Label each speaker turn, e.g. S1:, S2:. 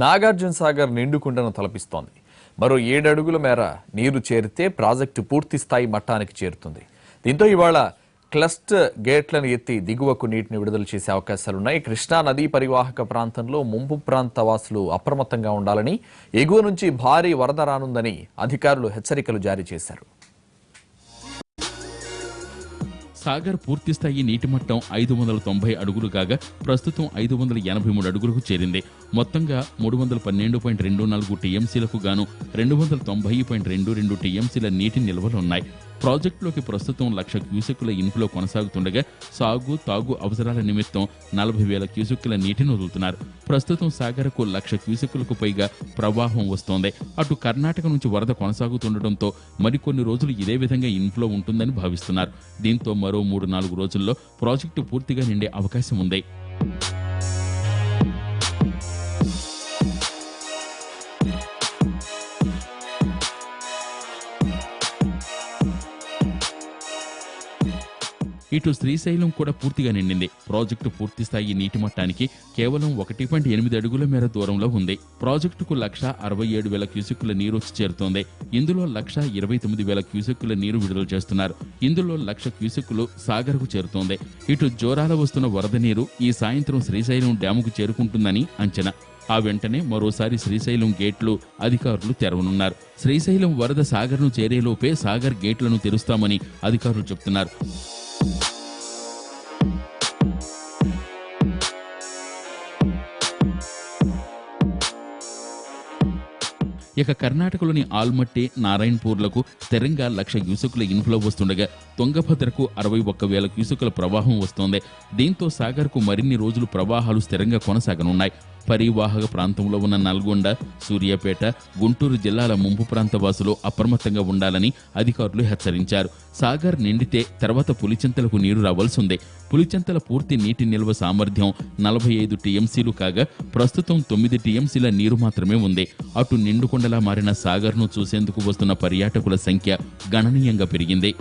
S1: నాగార్జున సాగర్ నిండుకుండను తలపిస్తోంది. మరో 7 అడుగుల మేర నీరు చేరితే ప్రాజెక్టు పూర్తి స్థాయి మట్టానికి చేరుతుంది. దీంతో ఇవాళ క్లస్టర్ గేట్లను ఎత్తి దిగువకు నీటిని విడుదల చేసే అవకాశాలున్నాయి. కృష్ణా నదీ పరివాహక ప్రాంతంలో ముంపు ప్రాంత వాసులు అప్రమత్తంగా ఉండాలని, ఎగువ నుంచి భారీ వరద రానుందని అధికారులు హెచ్చరికలు జారీ చేశారు.
S2: సాగర్ పూర్తిస్థాయి నీటి మట్టం 590 అడుగులు కాగా ప్రస్తుతం 583 అడుగులకు చేరింది. మొత్తంగా 312.24 టీఎంసీలకు గాను 290.22 టీఎంసీల నీటి నిల్వలున్నాయి. ప్రాజెక్టులోకి ప్రస్తుతం 1,00,000 క్యూసెక్కుల ఇన్ఫ్లో కొనసాగుతుండగా సాగు తాగు అవసరాల నిమిత్తం 40,000 క్యూసెక్కుల నీటిని వదులుతున్నారు. ప్రస్తుతం సాగర్కు 1,00,000 క్యూసెక్కులకు పైగా ప్రవాహం వస్తోంది. అటు కర్ణాటక నుంచి వరద కొనసాగుతుండటంతో మరికొన్ని రోజులు ఇదే విధంగా ఇన్ఫ్లో ఉంటుందని భావిస్తున్నారు. దీంతో మరో 3-4 రోజుల్లో ప్రాజెక్టు పూర్తిగా నిండే అవకాశం ఉంది. ఇటు శ్రీశైలం కూడా పూర్తిగా నిండింది. ప్రాజెక్టు పూర్తిస్థాయి నీటి మట్టానికి కేవలం 1.8 అడుగుల మేర దూరంలో ఉంది. ప్రాజెక్టుకు 1,67,000 క్యూసెక్కుల నీరు వచ్చి చేరుతోంది. ఇందులో 1,29,000 క్యూసెక్కుల నీరు విడుదల చేస్తున్నారు. ఇందులో 1,00,000 క్యూసెక్కులు సాగర్కు చేరుతోంది. ఇటు జోరాల వస్తున్న వరద నీరు ఈ సాయంత్రం శ్రీశైలం డ్యాముకు చేరుకుంటుందని అంచనా. ఆ వెంటనే మరోసారి శ్రీశైలం గేట్లు అధికారులు తెరవనున్నారు. శ్రీశైలం వరద సాగర్ను చేరేలోపే సాగర్ గేట్లను తెరుస్తామని అధికారులు చెబుతున్నారు. ఇక కర్ణాటకలోని ఆల్మట్టి, నారాయణపూర్లకు స్థిరంగా 1,00,000 క్యూసెక్కుల ఇన్ఫ్లో వస్తుండగా తుంగభద్రకు 61,000 క్యూసెక్కుల ప్రవాహం వస్తోంది. దీంతో సాగర్కు మరిన్ని రోజులు ప్రవాహాలు స్థిరంగా కొనసాగనున్నాయి. పరివాహక ప్రాంతంలో ఉన్న నల్గొండ, సూర్యాపేట, గుంటూరు జిల్లాల ముంపు ప్రాంత వాసులు అప్రమత్తంగా ఉండాలని అధికారులు హెచ్చరించారు. సాగర్ నిండితే తర్వాత పులిచింతలకు నీరు రావాల్సిందే. పులిచింతల పూర్తి నీటి నిల్వ సామర్థ్యం 45 టీఎంసీలు కాగా ప్రస్తుతం 9 టీఎంసీల నీరు మాత్రమే ఉంది. అటు నిండుకొండలా మారిన సాగర్ను చూసేందుకు వస్తున్న పర్యాటకుల సంఖ్య గణనీయంగా పెరిగింది.